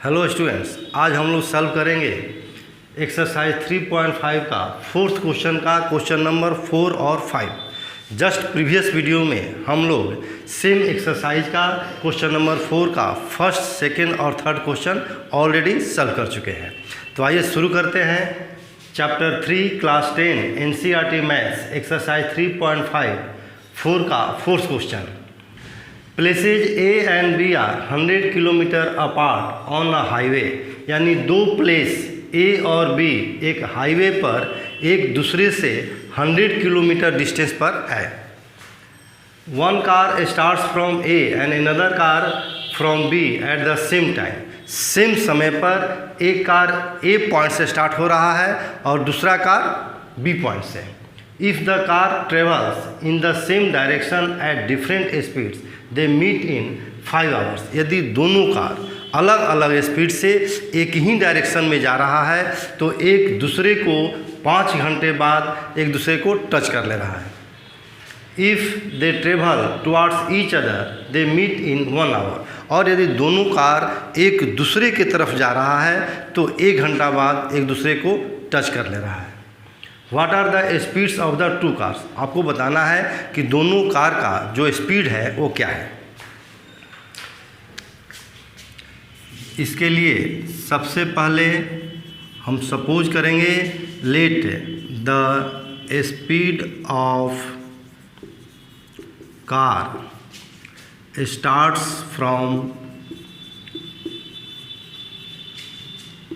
Hello students, आज हम लोग सॉल्व करेंगे एक्सरसाइज 3.5 का फोर्थ क्वेश्चन का क्वेश्चन नंबर 4 और 5। जस्ट प्रीवियस वीडियो में हम लोग सेम एक्सरसाइज का क्वेश्चन नंबर 4 का फर्स्ट, सेकंड और थर्ड क्वेश्चन ऑलरेडी सॉल्व कर चुके हैं। तो आइए शुरू करते हैं। Chapter 3 class 10 NCERT maths exercise 3.5 4 का fourth question. Places A and B are 100 kilometre apart on a highway, यानी दो प्लेस A और B एक हाईवे पर एक दूसरे से 100 किलोमीटर डिस्टेंस पर है। One car starts from A and another car from B at the same time. Same समय पर एक कार A पॉइंट से स्टार्ट हो रहा है और दूसरा कार B पॉइंट से। If the car travels in the same direction at different speeds they meet in 5 hours. यदि दोनों कार अलग अलग स्पीड से एक ही डायरेक्शन में जा रहा है तो एक दूसरे को 5 घंटे बाद एक दूसरे को टच कर ले रहा है। If they travel towards each other they meet in 1 hour. और यदि दोनों कार एक दूसरे की तरफ जा रहा है तो 1 घंटा बाद एक दूसरे को टच कर ले रहा है। What are the speeds of the two cars. आपको बताना है कि दोनों कार का जो स्पीड है वो क्या है। इसके लिए सबसे पहले हम सपोज करेंगे let the speed of car starts from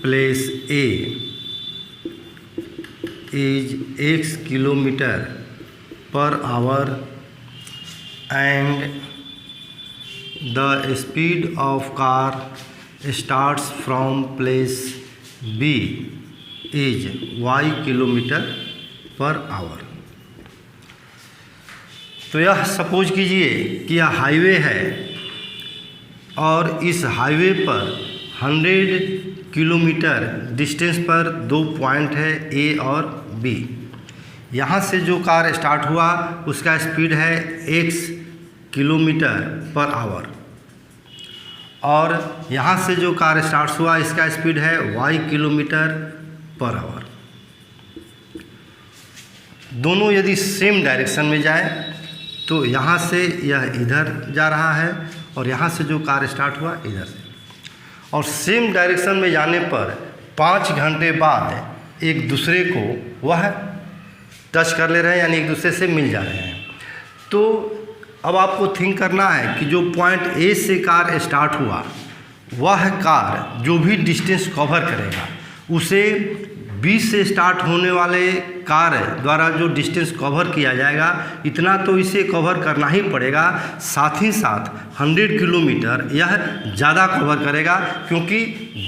place A is X kilometer per hour and the speed of car starts from place B is Y kilometer per hour। तो यह सपोज कीजिए कि यह हाईवे है और इस highway पर 100 kilometre distance पर दो पॉइंट है A और B। यहाँ से जो कार स्टार्ट हुआ उसका स्पीड है X किलोमीटर पर आवर और यहाँ से जो कार स्टार्ट हुआ इसका स्पीड है Y किलोमीटर पर आवर। दोनों यदि सेम डायरेक्शन में जाए तो यहाँ से यह इधर जा रहा है और यहाँ से जो कार स्टार्ट हुआ इधर से, और सेम डायरेक्शन में जाने पर 5 घंटे बाद एक दूसरे को वह टच कर ले रहे हैं, यानी एक दूसरे से मिल जा रहे हैं। तो अब आपको थिंक करना है कि जो पॉइंट A से कार स्टार्ट हुआ वह कार जो भी डिस्टेंस कवर करेगा उसे B से स्टार्ट होने वाले कार द्वारा जो डिस्टेंस कवर किया जाएगा इतना तो इसे कवर करना ही पड़ेगा। साथ ही साथ 100 किलोमीटर यह ज़्यादा कवर करेगा क्योंकि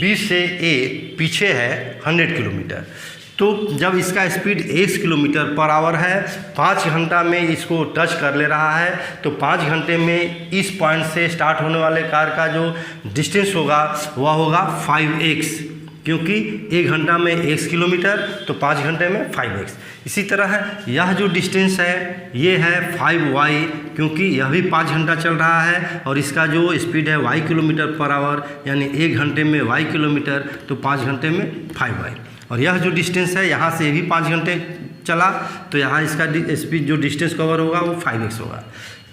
B से A पीछे है 100 किलोमीटर। तो जब इसका स्पीड 1 किलोमीटर पर आवर है, 5 घंटा में इसको टच कर ले रहा है, तो 5 घंटे में इस पॉइंट से स्टार्ट होने वाले कार का जो डिस्टेंस होगा वह होगा 5x, क्योंकि 1 घंटा में 1 किलोमीटर तो 5 घंटे में 5x। इसी तरह यह जो डिस्टेंस है ये है 5y, क्योंकि यह भी 5 घंटा चल रहा है और इसका जो स्पीड है y किलोमीटर पर आवर, यानी 1 घंटे में y किलोमीटर तो 5 घंटे में 5y। और यह जो डिस्टेंस है यहाँ से भी 5 घंटे चला तो यहाँ इसका स्पीड जो डिस्टेंस कवर होगा वो 5x होगा।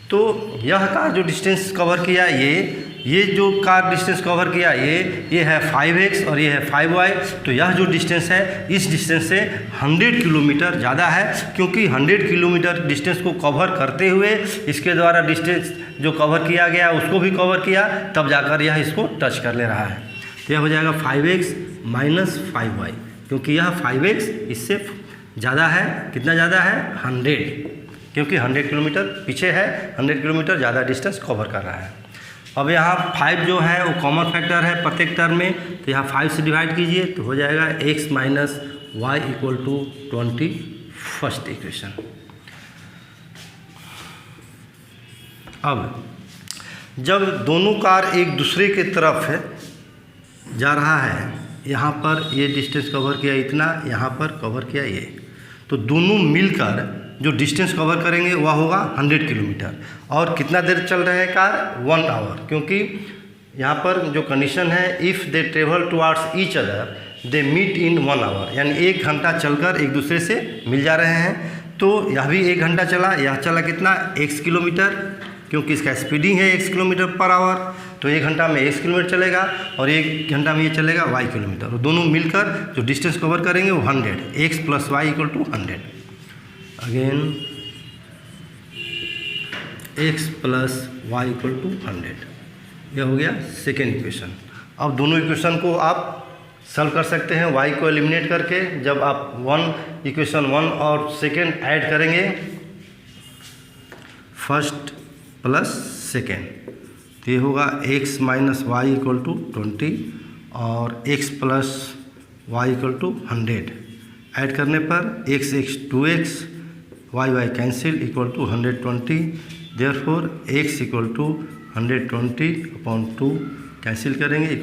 तो यह कार जो डिस्टेंस कवर किया ये जो कार डिस्टेंस कवर किया ये है 5x और ये है 5y। तो यह जो डिस्टेंस है इस डिस्टेंस से 100 किलोमीटर ज़्यादा है, क्योंकि 100 किलोमीटर डिस्टेंस को कवर करते हुए इसके द्वारा डिस्टेंस जो कवर किया गया उसको भी कवर किया, तब जाकर यह इसको टच कर ले रहा है। तो यह हो जाएगा 5x माइनस 5y, क्योंकि यह 5x इससे ज़्यादा है। कितना ज़्यादा है? 100, क्योंकि 100 किलोमीटर पीछे है, 100 किलोमीटर ज़्यादा डिस्टेंस कवर कर रहा है। अब यहाँ 5 जो है वो कॉमन फैक्टर है प्रत्येक टर्म में, तो यहाँ 5 से डिवाइड कीजिए तो हो जाएगा x minus y equal to 20 first equation. अब जब दोनों कार एक दूसरे के तरफ जा रहा है, यहाँ पर ये डिस्टेंस कवर किया इतना, यहाँ पर कवर किया ये, तो दोनों मिलकर जो डिस्टेंस कवर करेंगे वह होगा 100 किलोमीटर। और कितना देर चल रहा है कार? 1 आवर, क्योंकि यहाँ पर जो कंडीशन है, if they travel towards each other they meet in 1 hour, यानी 1 घंटा चलकर एक दूसरे से मिल जा रहे हैं। तो यह भी 1 घंटा चला, यह चला कितना, x किलोमीटर, क्योंकि इसका स्पीडिंग है x किलोमीटर पर आवर, तो 1 घंटा में x किलोमीटर चलेगा और 1 घंटा में ये चलेगा y किलोमीटर, और दोनों मिलकर जो डिस्टेंस कवर करेंगे वो 100, x + y = 100। Again x + y = 100, यह हो गया सेकेंड इक्वेशन। अब दोनों इक्वेशन को आप सॉल्व कर सकते हैं y को एलिमिनेट करके। जब आप इक्वेशन 1 और सेकेंड ऐड करेंगे, फर्स्ट प्लस सेकेंड, तो ये होगा x - y = 20 और x + y = 100। ऐड करने पर x 2x, y cancel = 120, therefore x = 120/2 cancel करेंगे =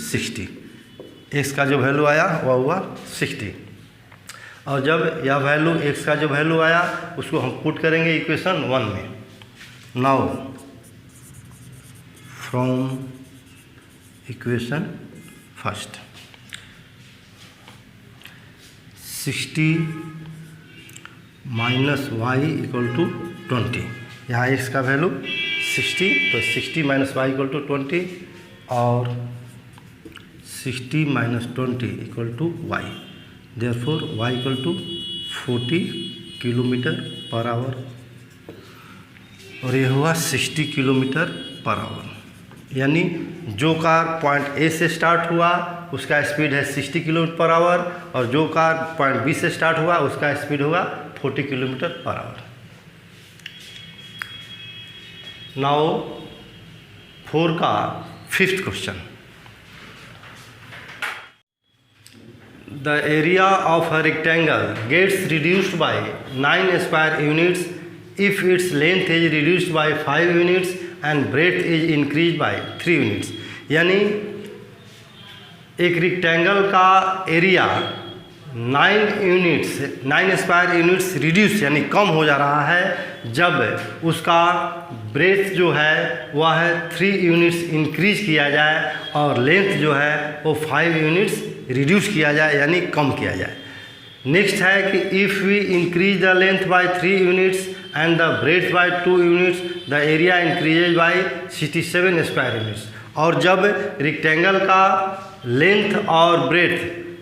60। x का जो वैल्यू आया वह हुआ 60, और जब यह वैल्यू x का जो वैल्यू आया उसको हम पुट करेंगे इक्वेशन 1 में। Now from equation first 60 - y = 20, यहाँ x का वैल्यू 60, तो 60 - y = 20 और 60 - 20 = y, देयरफॉर y = 40 km/h, और ये हुआ 60 km/h। यानी जो कार पॉइंट A से स्टार्ट हुआ उसका स्पीड है 60 km/h, और जो कार पॉइंट B से स्टार्ट हुआ उसका स्पीड होगा 40 km/h। नाउ 4 का 5th question, the area of a rectangle gets reduced by 9 square units if its length is reduced by 5 units and breadth is increased by 3 units। यानी एक rectangle का area 9 square units reduce यानी कम हो जा रहा है जब उसका ब्रेथ जो है वह है 3 यूनिट्स इंक्रीज किया जाए और लेंथ जो है वो 5 यूनिट्स रिड्यूस किया जाए यानी कम किया जाए। नेक्स्ट है कि if we increase the length by 3 units and the breadth by 2 units the area increases by 67 square units. और जब रेक्टेंगल का लेंथ और ब्रेथ,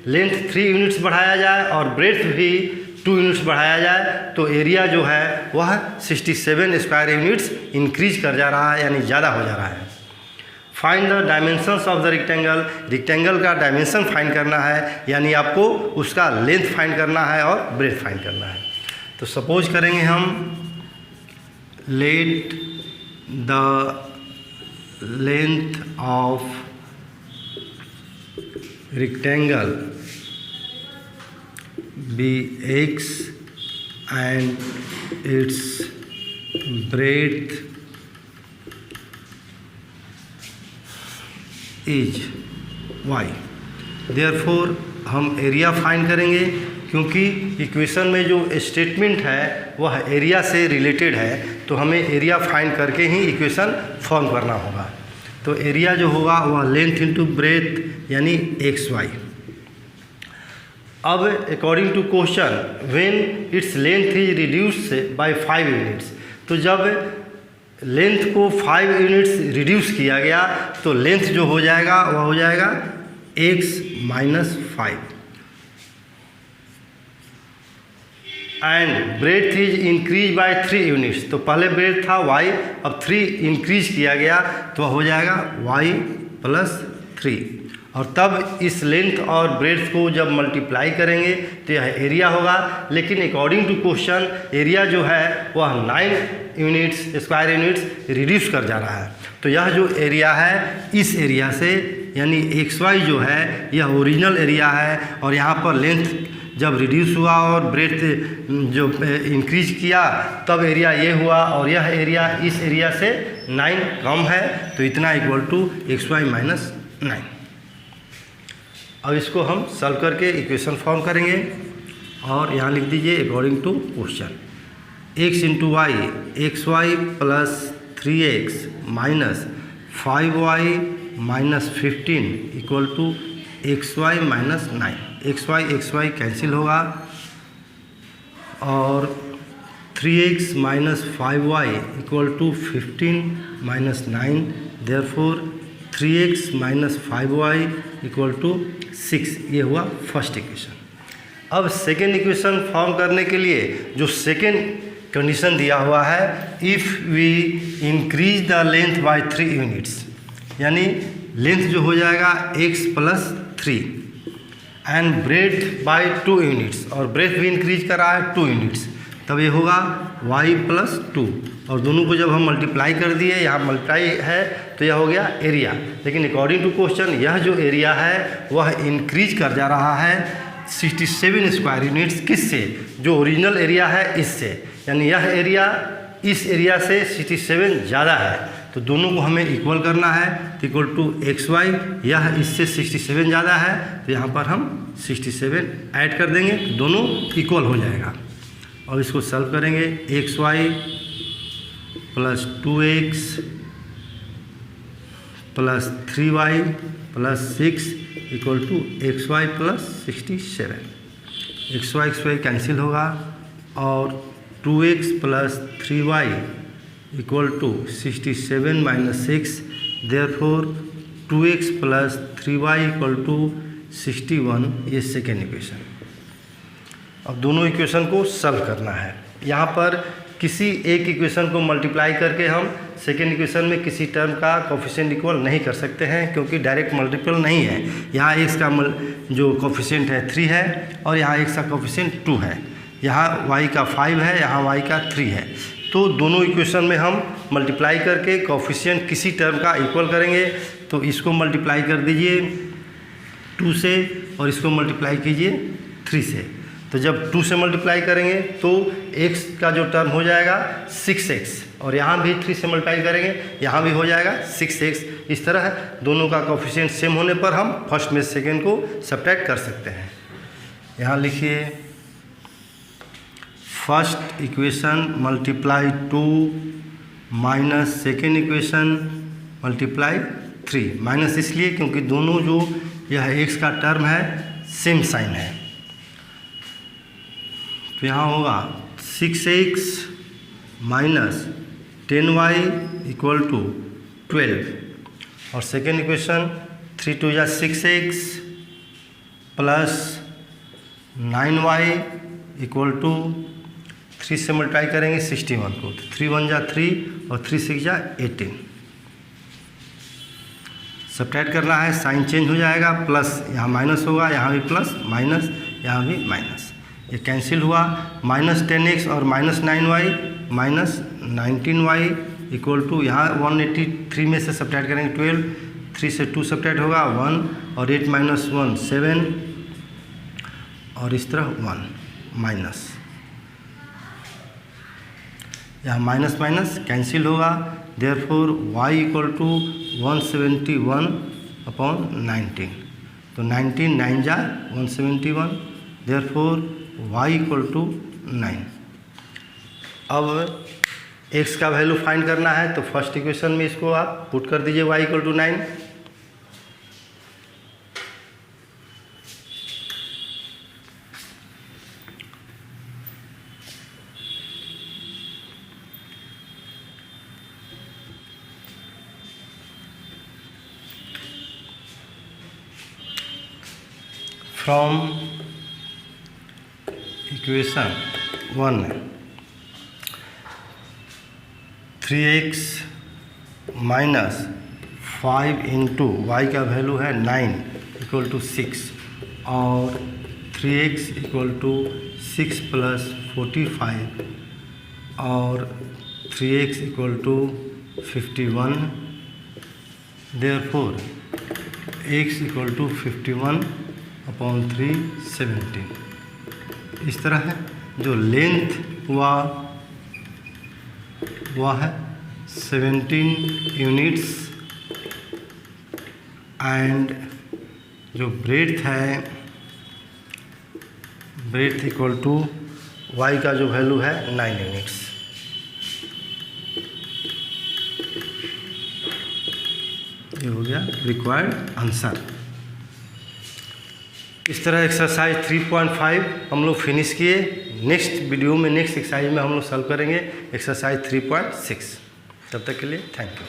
लेंथ 3 यूनिट्स बढ़ाया जाए और ब्रेथ भी 2 यूनिट्स बढ़ाया जाए तो एरिया जो है वह 67 स्क्वायर यूनिट्स इंक्रीज कर जा रहा है यानी ज़्यादा हो जा रहा है। Find the dimensions of the rectangle, rectangle का डायमेंशन फाइंड करना है यानी आपको उसका लेंथ फाइंड करना है और ब्रेथ फाइंड करना है। तो सपोज करेंगे हम let the length of rectangle be x and its breadth is y। therefore हम एरिया फाइंड करेंगे क्योंकि इक्वेशन में जो स्टेटमेंट है वह एरिया से रिलेटेड है तो हमें एरिया फाइंड करके ही इक्वेशन फॉर्म करना होगा। तो एरिया जो होगा वह लेंथ इंटू ब्रेथ यानी एक्स वाई। अब according to question when its length is reduce by 5 units, तो जब लेंथ को 5 यूनिट्स रिड्यूस किया गया तो लेंथ जो हो जाएगा वह हो जाएगा x minus 5 and breadth is increase by 3 units. तो पहले ब्रेथ था y, अब 3 इंक्रीज किया गया तो हो जाएगा y प्लस 3। और तब इस लेंथ और ब्रेथ को जब मल्टीप्लाई करेंगे तो यह एरिया होगा। लेकिन अकॉर्डिंग टू क्वेश्चन एरिया जो है वह 9 यूनिट्स स्क्वायर यूनिट्स रिड्यूस कर जा रहा है। तो यह जो एरिया है इस एरिया से यानी एक्स वाई जो है यह ओरिजिनल एरिया है और यहाँ पर लेंथ जब रिड्यूस हुआ और ब्रेथ जो इंक्रीज किया तब एरिया ये हुआ और यह एरिया इस एरिया से 9 कम है तो इतना equal to x y minus 9। अब इसको हम सॉल्व करके इक्वेशन फॉर्म करेंगे और यहाँ लिख दीजिए according to question x into y x y plus 3x minus 5y minus 15 equal to XY minus 9। XY cancel होगा और 3x minus 5y equal to 15 minus 9। Therefore 3x minus 5y equal to 6। ये हुआ first equation. अब second equation form करने के लिए जो second condition दिया हुआ है, if we increase the length by 3 units, यानी लेंथ जो हो जाएगा x plus 3 and breadth by 2 units, और ब्रेथ भी इंक्रीज कर रहा है 2 यूनिट्स, तब ये होगा y प्लस 2। और दोनों को जब हम मल्टीप्लाई कर दिए, यहाँ मल्टीप्लाई है तो यह हो गया एरिया। लेकिन अकॉर्डिंग टू क्वेश्चन यह जो एरिया है वह इंक्रीज कर जा रहा है 67 स्क्वायर यूनिट्स। किससे? जो ओरिजिनल एरिया है इससे, यानी यह एरिया इस एरिया से 67 ज़्यादा है, तो दोनों को हमें इक्वल करना है। तो इक्वल टू XY, यह इससे 67 ज़्यादा है तो यहाँ पर हम 67 ऐड कर देंगे, दोनों इक्वल हो जाएगा। और इसको सॉल्व करेंगे, XY plus 2x plus 3y plus 6 equal to XY plus 67। XY cancel होगा और 2x plus 3y equal to 67 minus 6। Therefore 2x plus 3y equal to 61। ये सेकेंड इक्वेशन। अब दोनों इक्वेशन को सॉल्व करना है। यहाँ पर किसी एक इक्वेशन को मल्टीप्लाई करके हम सेकेंड इक्वेशन में किसी टर्म का कोफिशिएंट इक्वल नहीं कर सकते हैं, क्योंकि डायरेक्ट मल्टीपल नहीं है। यहाँ x का जो कोफिशिएंट है 3 है और यहाँ x का कोफिशिएंट 2 है, यहाँ y का 5 है, यहाँ y का 3 है। तो दोनों इक्वेशन में हम मल्टीप्लाई करके कोफिशिएंट किसी टर्म का इक्वल करेंगे। तो इसको मल्टीप्लाई कर दीजिए 2 से और इसको मल्टीप्लाई कीजिए 3 से। तो जब 2 से मल्टीप्लाई करेंगे तो x का जो टर्म हो जाएगा 6x, और यहाँ भी 3 से मल्टीप्लाई करेंगे, यहाँ भी हो जाएगा 6x। इस तरह दोनों का कोफिशिएंट सेम होने पर हम फर्स्ट में सेकेंड को सब्ट्रैक्ट कर सकते हैं। यहाँ लिखिए, first equation multiply 2 minus second equation multiply 3। Minus इसलिए क्योंकि दोनों जो यह x का टर्म है सेम साइन है। तो यहाँ होगा 6x minus 10y equal to 12, और सेकेंड इक्वेशन 3 2 या 6x plus 9y equal to 3 से मल्टीप्लाई करेंगे 61 को, तो 3 1 जा 3 और 3 6 जा 18। सब्ट्रैक्ट करना है, साइन चेंज हो जाएगा, प्लस यहाँ माइनस होगा, यहाँ भी प्लस माइनस, यहाँ भी माइनस, ये कैंसिल हुआ। माइनस 10x और minus 9y minus 19y equal to, यहाँ 183 में से सब्ट्रैक्ट करेंगे 12, 3 से 2 सब्ट्रैक्ट होगा 1, और 8 माइनस 1 7, और इस तरह 1 माइनस, यहाँ माइनस माइनस कैंसिल होगा। Therefore y equal to 171 upon 19, तो 19 9 जा 171, देयरफॉर y इक्वल टू 9। अब x का वैल्यू फाइंड करना है, तो फर्स्ट इक्वेशन में इसको आप पुट कर दीजिए y equal to 9। From equation 1 3x minus 5 into y का वैल्यू है 9 इक्वल टू 6, और 3x इक्वल टू 6 प्लस 45, और 3x equal to 51। Therefore x equal to 51 upon 3 17। इस तरह है जो लेंथ हुआ वह है 17 यूनिट्स, एंड जो ब्रेड्थ है, ब्रेड्थ इक्वल टू वाई का जो वैल्यू है 9 यूनिट्स। ये हो गया रिक्वायर्ड आंसर। इस तरह एक्सरसाइज 3.5 हम लोग फिनिश किए। नेक्स्ट वीडियो में नेक्स्ट एक्सरसाइज में हम लोग सॉल्व करेंगे एक्सरसाइज 3.6। तब तक के लिए थैंक यू।